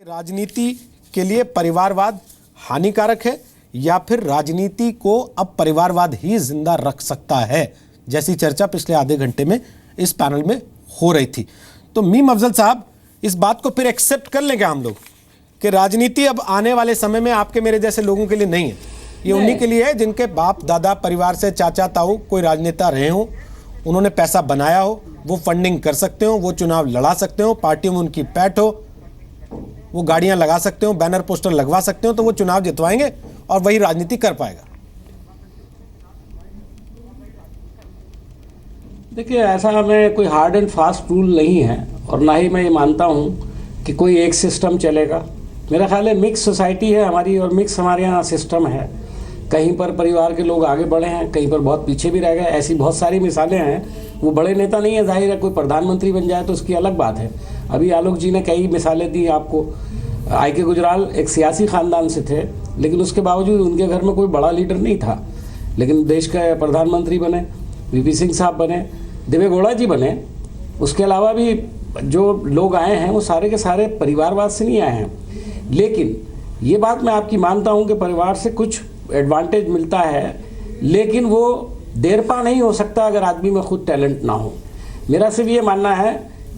राजनीति के लिए परिवारवाद हानिकारक है या फिर राजनीति को अब परिवारवाद ही जिंदा रख सकता है, जैसी चर्चा पिछले आधे घंटे में इस पैनल में हो रही थी। तो मीम अफजल साहब, इस बात को फिर एक्सेप्ट कर लेंगे हम लोग कि राजनीति अब आने वाले समय में आपके मेरे जैसे लोगों के लिए नहीं है, ये उन्हीं के लिए है जिनके बाप दादा परिवार से चाचा ताऊ कोई राजनेता रहे हो, उन्होंने पैसा बनाया हो, वो फंडिंग कर सकते हो, वो चुनाव लड़ा सकते हो, पार्टियों में उनकी पैठ हो, वो गाड़ियां लगा सकते हो, बैनर पोस्टर लगवा सकते हो, तो वो चुनाव जितवाएंगे और वही राजनीति कर पाएगा। देखिए, ऐसा हमें कोई हार्ड एंड फास्ट रूल नहीं है और ना ही मैं ये मानता हूँ कि कोई एक सिस्टम चलेगा। मेरा ख्याल है मिक्स सोसाइटी है हमारी और मिक्स हमारे यहाँ सिस्टम है। कहीं पर परिवार के लोग आगे बढ़े हैं, कहीं पर बहुत पीछे भी रह गए। ऐसी बहुत सारी मिसालें हैं। वो बड़े नेता नहीं है, जाहिर है कोई प्रधानमंत्री बन जाए तो उसकी अलग बात है। अभी आलोक जी ने कई मिसालें दी आपको। आई.के. गुजराल एक सियासी ख़ानदान से थे, लेकिन उसके बावजूद उनके घर में कोई बड़ा लीडर नहीं था, लेकिन देश के प्रधानमंत्री बने। वी.पी. सिंह साहब बने, देवे गौड़ा जी बने। उसके अलावा भी जो लोग आए हैं वो सारे के सारे परिवारवाद से नहीं आए हैं। लेकिन ये बात मैं आपकी मानता हूँ कि परिवार से कुछ एडवांटेज मिलता है, लेकिन वो देर पा नहीं हो सकता अगर आदमी में खुद टैलेंट ना हो। मेरा सिर्फ ये मानना है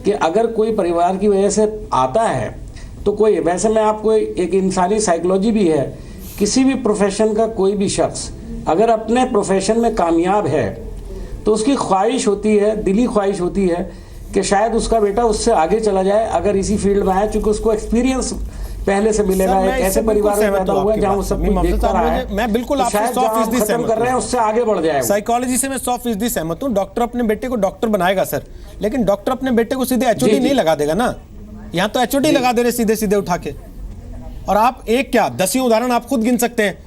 कि अगर कोई परिवार की वजह से आता है तो कोई, वैसे मैं आपको एक इंसानी साइकोलॉजी भी है, किसी भी प्रोफेशन का कोई भी शख्स अगर अपने प्रोफेशन में कामयाब है तो उसकी ख्वाहिश होती है, दिली ख्वाहिश होती है कि शायद उसका बेटा उससे आगे चला जाए अगर इसी फील्ड में आए, चूँकि उसको एक्सपीरियंस पहले से मिलेगा। एक ऐसे परिवार में पैदा हुआ है जहाँ वो सब कुछ देखता रहा है। मैं बिल्कुल आपसे 100% सहमत कर रहे हैं, उससे आगे बढ़ जाएगा। साइकोलॉजी से मैं 100% सहमत हूँ। डॉक्टर अपने बेटे को डॉक्टर बनाएगा सर, लेकिन डॉक्टर अपने बेटे को सीधे एचओडी नहीं लगा देगा ना। यहाँ तो एचओडी लगा दे रहे सीधे सीधे उठा के। और आप एक क्या 10 उदाहरण आप खुद गिन सकते हैं।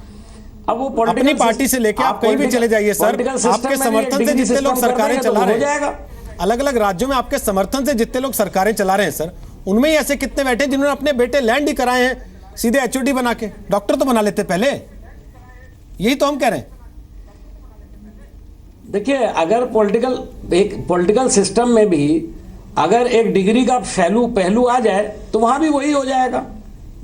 अब वो अपनी पार्टी से लेके आप कहीं भी चले जाइए सर, आपके समर्थन से जितने लोग सरकारें चला रहे हैं, अलग अलग राज्यों में आपके समर्थन से जितने लोग सरकारें चला रहे हैं सर, उनमें ही ऐसे कितने बैठे जिन्होंने अपने बेटे लैंड ही कराए हैं सीधे एचओडी बना के। डॉक्टर तो बना लेते पहले, यही तो हम कह रहे हैं। देखिए, अगर पॉलिटिकल सिस्टम में भी अगर एक डिग्री का पहलू आ जाए तो वहां भी वही हो जाएगा।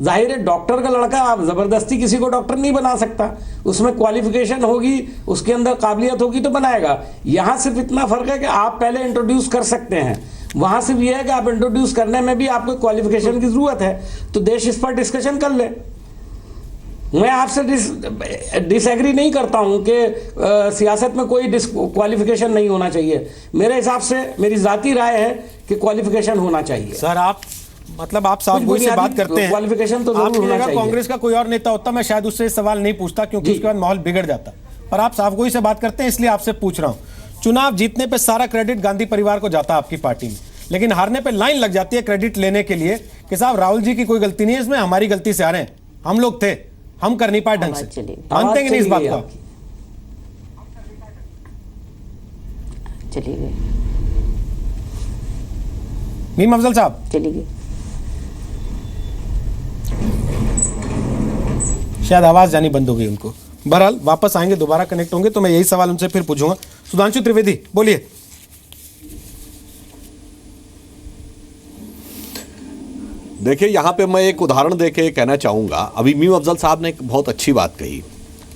जाहिर है डॉक्टर का लड़का आप जबरदस्ती किसी को डॉक्टर नहीं बना सकता, उसमें क्वालिफिकेशन होगी, उसके अंदर काबिलियत होगी तो बनाएगा। यहां सिर्फ इतना फर्क है कि आप पहले इंट्रोड्यूस कर सकते हैं, वहां सिर्फ यह है कि आप इंट्रोड्यूस करने में भी आपको क्वालिफिकेशन की जरूरत है, तो देश इस पर डिस्कशन कर ले। मैं आपसे डिसएग्री नहीं करता हूं कि सियासत में कोई क्वालिफिकेशन नहीं होना चाहिए। मेरे हिसाब से मेरी जाती राय है कि क्वालिफिकेशन होना चाहिए। सर आप मतलब आप साफ गोई से बात करते हैं, क्वालिफिकेशन तो जरूर होना चाहिए। कांग्रेस का कोई और नेता होता मैं शायद उससे सवाल नहीं पूछता, क्योंकि उसके बाद माहौल बिगड़ जाता। पर आप साफ गोई से बात करते हैं, इसलिए आपसे पूछ रहा हूं। चुनाव जीतने पे सारा क्रेडिट गांधी परिवार को जाता है आपकी पार्टी में, लेकिन हारने पे लाइन लग जाती है क्रेडिट लेने के लिए कि साहब राहुल जी की कोई गलती नहीं है इसमें, हमारी गलती से आ रहे हैं, हम लोग थे, हम कर नहीं पाए ढंग से। मानते हैं नहीं इस बात को? चलिए मीम अफजल साहब, चलिए। शायद आवाज जानी बंद हो गई उनको। बहरहाल वापस आएंगे, दोबारा कनेक्ट होंगे तो मैं यही सवाल उनसे फिर पूछूंगा। सुधांशु त्रिवेदी बोलिए। देखिए, यहाँ पे मैं एक उदाहरण देके कहना चाहूँगा। अभी मीम अफजल साहब ने एक बहुत अच्छी बात कही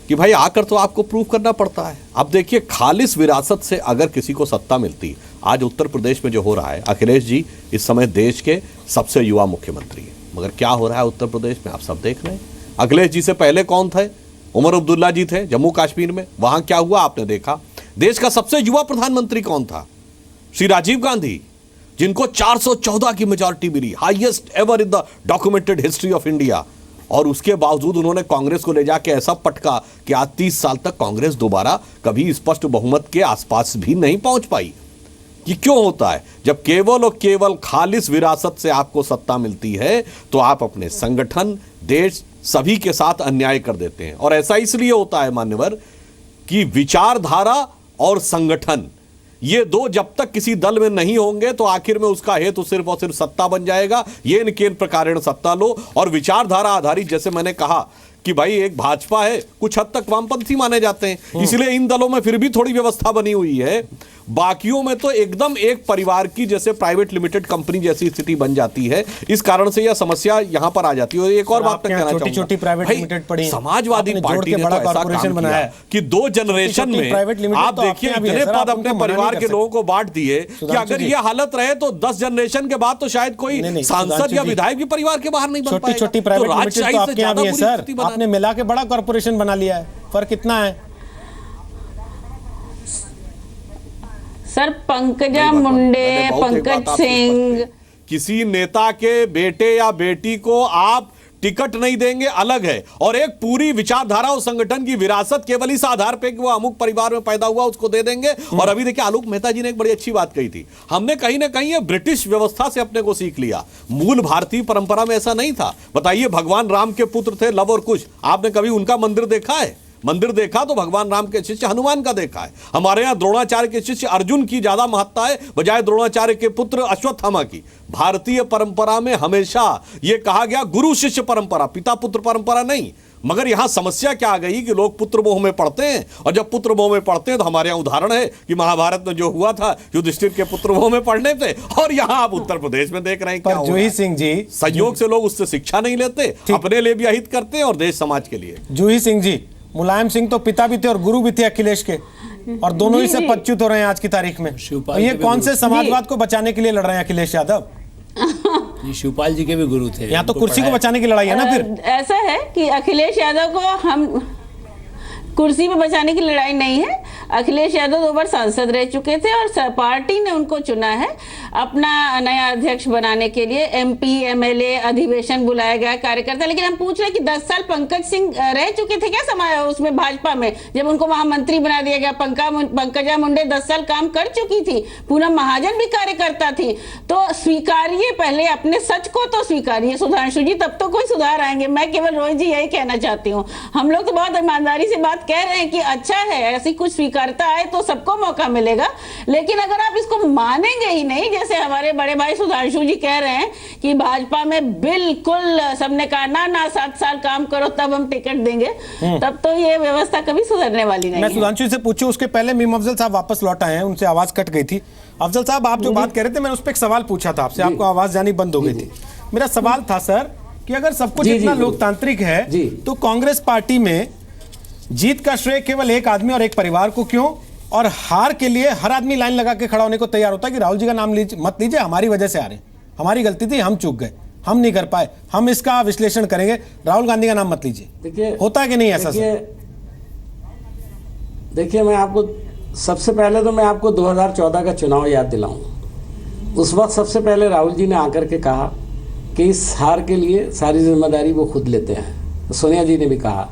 कि भाई आकर तो आपको प्रूव करना पड़ता है। अब देखिए, खालिस विरासत से अगर किसी को सत्ता मिलती, आज उत्तर प्रदेश में जो हो रहा है, अखिलेश जी इस समय देश के सबसे युवा मुख्यमंत्री हैं, मगर क्या हो रहा है उत्तर प्रदेश में आप सब देख रहे हैं। अखिलेश जी से पहले कौन थे? उमर अब्दुल्ला जी थे जम्मू कश्मीर में, वहाँ क्या हुआ आपने देखा। देश का सबसे युवा प्रधानमंत्री कौन था? श्री राजीव गांधी, जिनको 414 की मेजॉरिटी मिली, highest ever in the documented history of India. और उसके बावजूद उन्होंने कांग्रेस को ले जाके ऐसा पटका कि आज 30 साल तक कांग्रेस दोबारा कभी स्पष्ट बहुमत के आसपास भी नहीं पहुंच पाई। ये क्यों होता है? जब केवल और केवल खालिस विरासत से आपको सत्ता मिलती है तो आप अपने संगठन, देश, सभी के साथ अन्याय कर देते हैं। और ऐसा इसलिए होता है मान्यवर कि विचारधारा और संगठन, ये दो जब तक किसी दल में नहीं होंगे तो आखिर में उसका हेतु सिर्फ और सिर्फ सत्ता बन जाएगा। ये इनके प्रकारेण सत्ता लो। और विचारधारा आधारित, जैसे मैंने कहा कि भाई एक भाजपा है, कुछ हद तक वामपंथी माने जाते हैं, इसलिए इन दलों में फिर भी थोड़ी व्यवस्था बनी हुई है। बाकियों में तो एकदम एक परिवार की जैसे प्राइवेट लिमिटेड कंपनी जैसी स्थिति बन जाती है। इस कारण से यह समस्या यहां पर आ जाती है। और एक और बात मैं कहना चाहूंगा, छोटी प्राइवेट लिमिटेड पड़ी, समाजवादी पार्टी ने तो ऐसा काम किया कि 2 जनरेशन में आप देखिए इतने पद अपने परिवार के लोगों को बांट दिए कि अगर यह हालत रहे तो 10 जनरेशन के बाद तो शायद कोई सांसद या विधायक भी परिवार के बाहर नहीं बन पाएगा। छोटी प्राइवेट लिमिटेड तो आपके यहाँ भी है सर, आपने मिला के बड़ा कॉर्पोरेशन बना लिया है, फर्क कितना है सर? पंकजा मुंडे, पंकज सिंह, किसी नेता के बेटे या बेटी को आप टिकट नहीं देंगे अलग है, और एक पूरी विचारधारा और संगठन की विरासत केवल इस आधार पे कि वो अमुक परिवार में पैदा हुआ उसको दे देंगे। और अभी देखिए आलोक मेहता जी ने एक बड़ी अच्छी बात कही थी, हमने कहीं ना कहीं ये ब्रिटिश व्यवस्था से अपने को सीख लिया, मूल भारतीय परंपरा में ऐसा नहीं था। बताइए, भगवान राम के पुत्र थे लव और कुश, आपने कभी उनका मंदिर देखा है? मंदिर देखा तो भगवान राम के शिष्य हनुमान का देखा है। हमारे यहाँ द्रोणाचार्य के शिष्य अर्जुन की ज्यादा महत्ता है बजाय द्रोणाचार्य के पुत्र अश्वत्थामा की। भारतीय परंपरा में हमेशा यह कहा गया गुरु शिष्य परंपरा, पिता पुत्र परंपरा नहीं। मगर यहां समस्या क्या आ गई कि लोग पुत्र मोह में पढ़ते हैं, और जब पुत्र मोह में पढ़ते हैं तो हमारे यहाँ उदाहरण है कि महाभारत में जो हुआ था युधिष्ठिर के पुत्र मोह में पढ़ने पे, और यहां आप उत्तर प्रदेश में देख रहे हैं क्या जूही सिंह जी, संयोग से लोग उससे शिक्षा नहीं लेते, अपने लिए भी अहित करते हैं और देश समाज के लिए। जूही सिंह जी, मुलायम सिंह तो पिता भी थे और गुरु भी थे अखिलेश के, और दोनों ही से पदच्युत हो रहे हैं आज की तारीख में। तो ये कौन से समाजवाद को बचाने के लिए लड़ रहे हैं अखिलेश यादव? शिवपाल जी के भी गुरु थे। यहाँ तो कुर्सी को बचाने की लड़ाई है ना। फिर ऐसा है कि अखिलेश यादव को हम कुर्सी पे बचाने की लड़ाई नहीं है। अखिलेश यादव 2 बार सांसद रह चुके थे और पार्टी ने उनको चुना है अपना नया अध्यक्ष बनाने के लिए। MP MLA अधिवेशन बुलाया गया कार्यकर्ता। लेकिन हम पूछ रहे हैं कि 10 साल पंकज सिंह रह चुके थे क्या समाज उसमें भाजपा में, जब उनको महामंत्री बना दिया गया। पंकजा मुंडे 10 साल काम कर चुकी थी, पूनम महाजन भी कार्यकर्ता थी। तो स्वीकारिए, पहले अपने सच को तो स्वीकारिए सुधांशु जी, तब तो कोई सुधार आएंगे। मैं केवल रोहित जी यही कहना चाहती हूँ। हम लोग तो बहुत ईमानदारी से बात कह रहे हैं कि अच्छा है, ऐसी कुछ स्वीकारता आए तो सबको मौका मिलेगा। लेकिन अगर आप इसको मानेंगे ही नहीं, जैसे हमारे बड़े भाई सुधांशु जी कह रहे हैं कि भाजपा में बिल्कुल सबने कहा ना 7 साल काम करो तब हम टिकट देंगे, तब तो ये व्यवस्था कभी सुधरने वाली नहीं। मैं सुधांशु से पूछूं उसके पहले मीम अफजल साहब वापस लौट आए हैं, उनसे आवाज कट गई थी। अफजल साहब, आप जो बात कह रहे थे, मैंने उस पर एक सवाल पूछा था आपसे, आपको आवाज जानी बंद हो गई थी। मेरा सवाल था सर कि अगर सब कुछ इतना लोकतांत्रिक है तो कांग्रेस पार्टी में जीत का श्रेय केवल एक आदमी और एक परिवार को क्यों, और हार के लिए हर आदमी लाइन लगा के खड़ा होने को तैयार होता है कि राहुल जी का नाम मत लीजिए, हमारी वजह से आ रहे हैं, हमारी गलती थी, हम चूक गए, हम नहीं कर पाए, हम इसका विश्लेषण करेंगे, राहुल गांधी का नाम मत लीजिए। होता है कि नहीं ऐसा? देखिए, मैं आपको सबसे पहले तो मैं आपको 2014 का चुनाव याद दिलाऊं। उस वक्त सबसे पहले राहुल जी ने आकर के कहा कि इस हार के लिए सारी जिम्मेदारी वो खुद लेते हैं। सोनिया जी ने भी कहा।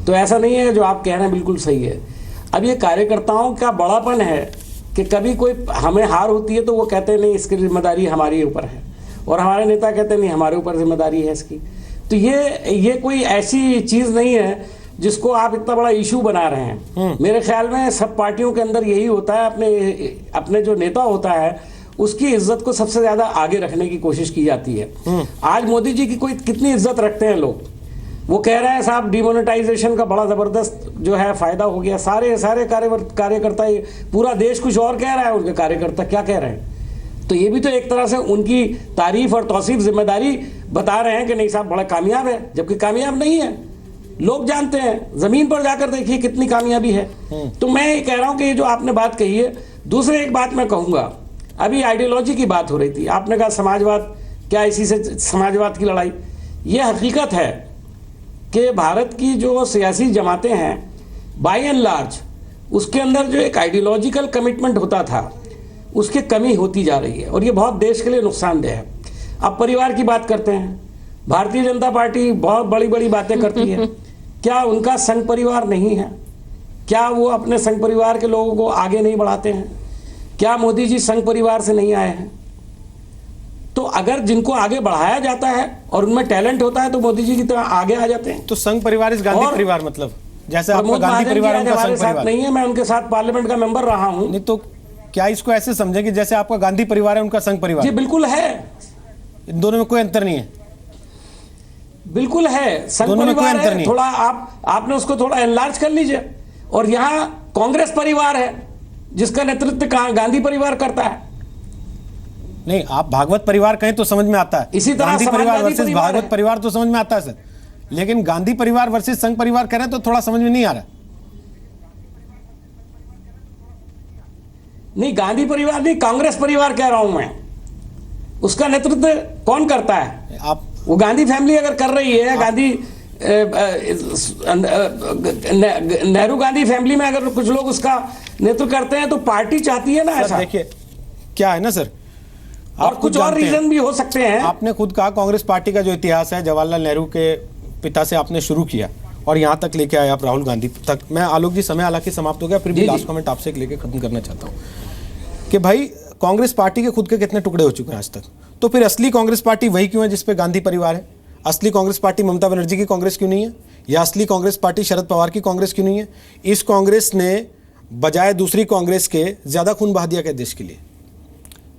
तो ऐसा नहीं है, जो आप कह रहे हैं बिल्कुल सही है। अब ये कार्यकर्ताओं का बड़ापन है कि कभी कोई हमें हार होती है तो वो कहते हैं नहीं इसकी जिम्मेदारी हमारे ऊपर है, और हमारे नेता कहते हैं नहीं हमारे ऊपर जिम्मेदारी है इसकी। तो ये कोई ऐसी चीज़ नहीं है जिसको आप इतना बड़ा इशू बना रहे हैं। मेरे ख्याल में सब पार्टियों के अंदर यही होता है, अपने जो नेता होता है उसकी इज्जत को सबसे ज्यादा आगे रखने की कोशिश की जाती है। आज मोदी जी की कोई कितनी इज्जत रखते हैं लोग, वो कह रहे हैं साहब डिमोनेटाइजेशन का बड़ा जबरदस्त जो है फायदा हो गया। सारे कार्यकर्ता, पूरा देश कुछ और कह रहा है, उनके कार्यकर्ता क्या कह रहे हैं। तो ये भी तो एक तरह से उनकी तारीफ और तौसीफ जिम्मेदारी बता रहे हैं कि नहीं साहब बड़ा कामयाब है, जबकि कामयाब नहीं है। लोग जानते हैं, जमीन पर जाकर देखिए कितनी कामयाबी है। तो मैं ये कह रहा हूं कि ये जो आपने बात कही है। दूसरी एक बात मैं कहूंगा, अभी आइडियोलॉजी की बात हो रही थी, आपने कहा समाजवाद, क्या इसी से समाजवाद की लड़ाई? ये हकीकत है कि भारत की जो सियासी जमातें हैं बाय एंड लार्ज, उसके अंदर जो एक आइडियोलॉजिकल कमिटमेंट होता था उसकी कमी होती जा रही है, और ये बहुत देश के लिए नुकसानदेह है। अब परिवार की बात करते हैं, भारतीय जनता पार्टी बहुत बड़ी बड़ी बातें करती है। क्या उनका संघ परिवार नहीं है? क्या वो अपने संघ परिवार के लोगों को आगे नहीं बढ़ाते हैं? क्या मोदी जी संघ परिवार से नहीं आए हैं? तो अगर जिनको आगे बढ़ाया जाता है और उनमें टैलेंट होता है तो मोदी जी की तरह आगे आ जाते हैं। तो संघ परिवार इस गांधी परिवार, मतलब जैसे आपका गांधी परिवार हमारे साथ नहीं है, मैं उनके साथ पार्लियामेंट का मेंबर रहा हूं। नहीं तो क्या इसको ऐसे समझे कि जैसे आपका गांधी परिवार है उनका संघ परिवार? जी बिल्कुल है, इन दोनों में कोई अंतर नहीं है। बिल्कुल है, संघ परिवार है, थोड़ा आपने उसको थोड़ा एनलार्ज कर लीजिए। और यहाँ कांग्रेस परिवार है, जिसका नेतृत्व गांधी परिवार करता है। नहीं, आप भागवत परिवार कहें तो समझ में आता है, इसी तरह गांधी परिवार समाजवादी वर्सेस परिवार भागवत है। परिवार तो समझ में आता है सर, लेकिन गांधी परिवार वर्सेस संघ परिवार कह रहे हैं तो थोड़ा समझ में नहीं आ रहा। नहीं, गांधी परिवार नहीं, कांग्रेस परिवार कह रहा हूं मैं। उसका नेतृत्व कौन करता है? आप वो गांधी फैमिली अगर कर रही है, गांधी नेहरू गांधी फैमिली में अगर कुछ लोग उसका नेतृत्व करते हैं तो पार्टी चाहती है ना सर ऐसा। देखिए क्या है ना सर, और कुछ और रीजन भी हो सकते हैं। आपने खुद कहा कांग्रेस पार्टी का जो इतिहास है जवाहरलाल नेहरू के पिता से आपने शुरू किया और यहाँ तक लेके आए आप राहुल गांधी तक। मैं आलोक जी, समय हालांकि समाप्त हो गया, फिर भी लास्ट कमेंट आपसे लेके खत्म करना चाहता हूँ कि भाई कांग्रेस पार्टी के खुद के कितने टुकड़े हो चुके हैं आज तक, तो फिर असली कांग्रेस पार्टी वही क्यों है जिसपे गांधी परिवार है? असली कांग्रेस पार्टी ममता बनर्जी की कांग्रेस क्यों नहीं है? या असली कांग्रेस पार्टी शरद पवार की कांग्रेस क्यों नहीं है? इस कांग्रेस ने बजाय दूसरी कांग्रेस के ज्यादा खून बहा दिया क्या देश के लिए?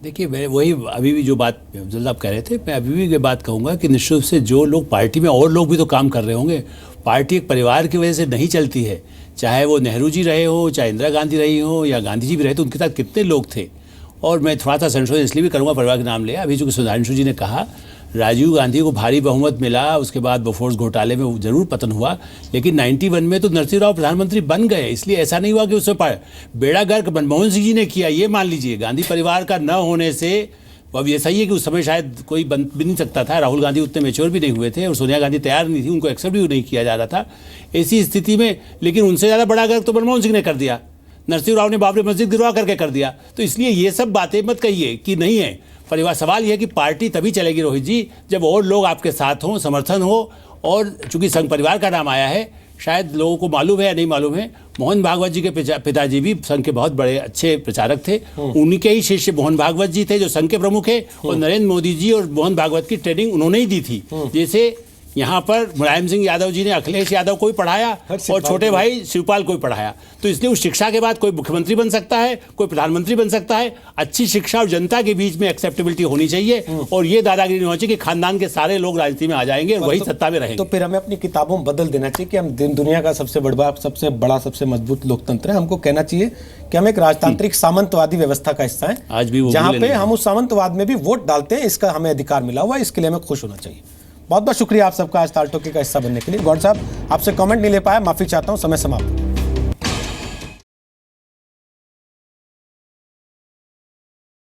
देखिए, मैं वही अभी भी जो बात अफजल साहब कह रहे थे, मैं अभी भी ये बात कहूँगा कि निश्चित रूप से जो लोग पार्टी में और लोग भी तो काम कर रहे होंगे। पार्टी एक परिवार की वजह से नहीं चलती है, चाहे वो नेहरू जी रहे हो, चाहे इंदिरा गांधी रही हो या गांधी जी भी रहे, तो उनके साथ कितने लोग थे। और मैं थोड़ा सा संशोधन इसलिए भी करूँगा परिवार के नाम लिया, अभी जो सुधांशु जी ने कहा राजीव गांधी को भारी बहुमत मिला, उसके बाद बोफोर्स घोटाले में जरूर पतन हुआ, लेकिन 91 में तो नरसिंह राव प्रधानमंत्री बन गए। इसलिए ऐसा नहीं हुआ कि उससे बेड़ा गर्क मनमोहन सिंह जी ने किया, ये मान लीजिए। गांधी परिवार का न होने से, अब ये सही है कि उस समय शायद कोई बन भी नहीं सकता था, राहुल गांधी उतने मेच्योर भी नहीं हुए थे और सोनिया गांधी तैयार नहीं थी, उनको एक्सेप्ट भी नहीं किया जा रहा था ऐसी स्थिति में। लेकिन उनसे ज़्यादा बड़ा गर्क तो मनमोहन सिंह ने कर दिया, नरसिंह राव ने बाबरी मस्जिद गिरवा करके कर दिया। तो इसलिए ये सब बातें मत कहिए कि नहीं है परिवार। सवाल यह है कि पार्टी तभी चलेगी रोहित जी जब और लोग आपके साथ हों, समर्थन हो। और चूंकि संघ परिवार का नाम आया है, शायद लोगों को मालूम है या नहीं मालूम है, मोहन भागवत जी के पिताजी भी संघ के बहुत बड़े अच्छे प्रचारक थे। उनके ही शिष्य मोहन भागवत जी थे जो संघ के प्रमुख है, और नरेंद्र मोदी जी और मोहन भागवत की ट्रेनिंग उन्होंने ही दी थी। जैसे यहाँ पर मुलायम सिंह यादव जी ने अखिलेश यादव को ही पढ़ाया और छोटे भाई शिवपाल को ही पढ़ाया। तो इसलिए उस शिक्षा के बाद कोई मुख्यमंत्री बन सकता है, कोई प्रधानमंत्री बन सकता है। अच्छी शिक्षा और जनता के बीच में एक्सेप्टेबिलिटी होनी चाहिए, और ये दादागिरी नहीं होनी चाहिए कि खानदान के सारे लोग राजनीति में आ जाएंगे, वही सत्ता में रहेंगे। तो फिर हमें अपनी किताबों में बदल देना चाहिए कि हम दुनिया का सबसे बड़ा सबसे मजबूत लोकतंत्र है। हमको कहना चाहिए कि हम एक राजतांत्रिक सामंतवादी व्यवस्था का हिस्सा है, आज भी वो जहाँ पे हम उस सामंतवाद में भी वोट डालते हैं। इसका हमें अधिकार मिला हुआ है, इसके लिए हमें खुश होना चाहिए। बहुत बहुत शुक्रिया आप सबका आज ताल टोकी का हिस्सा बनने के लिए। गौड़ साहब, आपसे कमेंट नहीं ले पाया, माफी चाहता हूं, समय समाप्त।